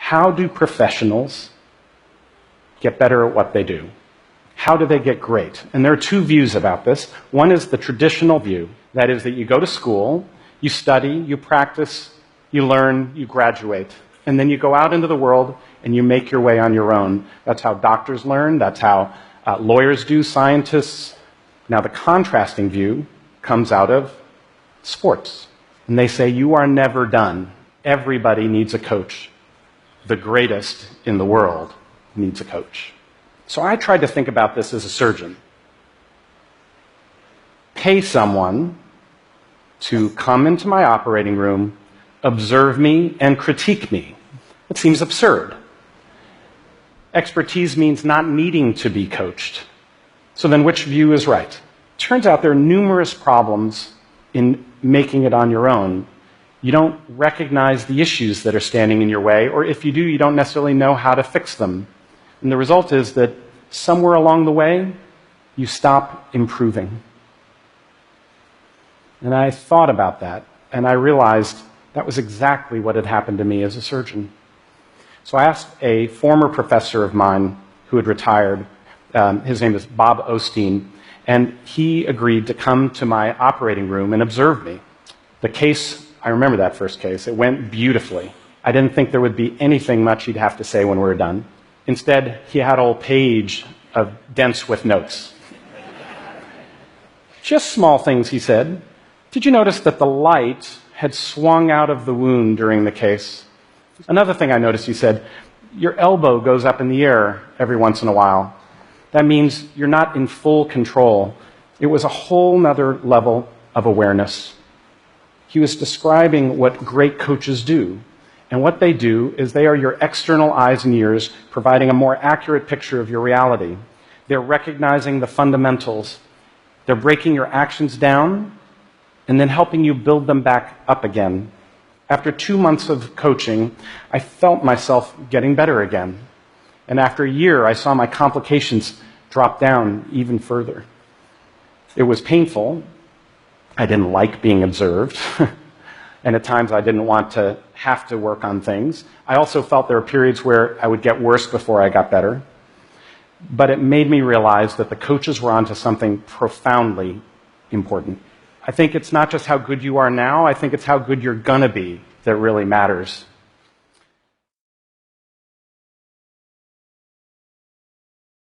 how do professionals get better at what they do? How do they get great? And there are two views about this. One is the traditional view. That is that you go to school, you study, you practice, you learn, you graduate. And then you go out into the world and you make your way on your own. That's how doctors learn. That's how lawyers do, scientists. Now the contrasting view comes out of sports. And they say you are never done. Everybody needs a coach. The greatest in the world needs a coach. So I tried to think about this as a surgeon. Pay someone to come into my operating room, observe me, and critique me. It seems absurd. Expertise means not needing to be coached. So then which view is right? Turns out there are numerous problems in making it on your own. You don't recognize the issues that are standing in your way, or if you do, you don't necessarily know how to fix them. And the result is that somewhere along the way, you stop improving. And I thought about that, and I realized that was exactly what had happened to me as a surgeon. So I asked a former professor of mine who had retired, his name is Bob Osteen, and he agreed to come to my operating room and observe me. The case, I remember that first case, it went beautifully. I didn't think there would be anything much he'd have to say when we were done. Instead, he had a whole page of dense with notes. Just small things, he said. Did you notice that the light had swung out of the wound during the case? Another thing I noticed, he said, your elbow goes up in the air every once in a while. That means you're not in full control. It was a whole nother level of awareness. He was describing what great coaches do. And what they do is they are your external eyes and ears, providing a more accurate picture of your reality. They're recognizing the fundamentals. They're breaking your actions down and then helping you build them back up again. After 2 months of coaching, I felt myself getting better again. And after a year, I saw my complications drop down even further. It was painful. I didn't like being observed. And at times I didn't want to have to work on things. I also felt there were periods where I would get worse before I got better. But it made me realize that the coaches were onto something profoundly important. I think it's not just how good you are now, I think it's how good you're gonna be that really matters.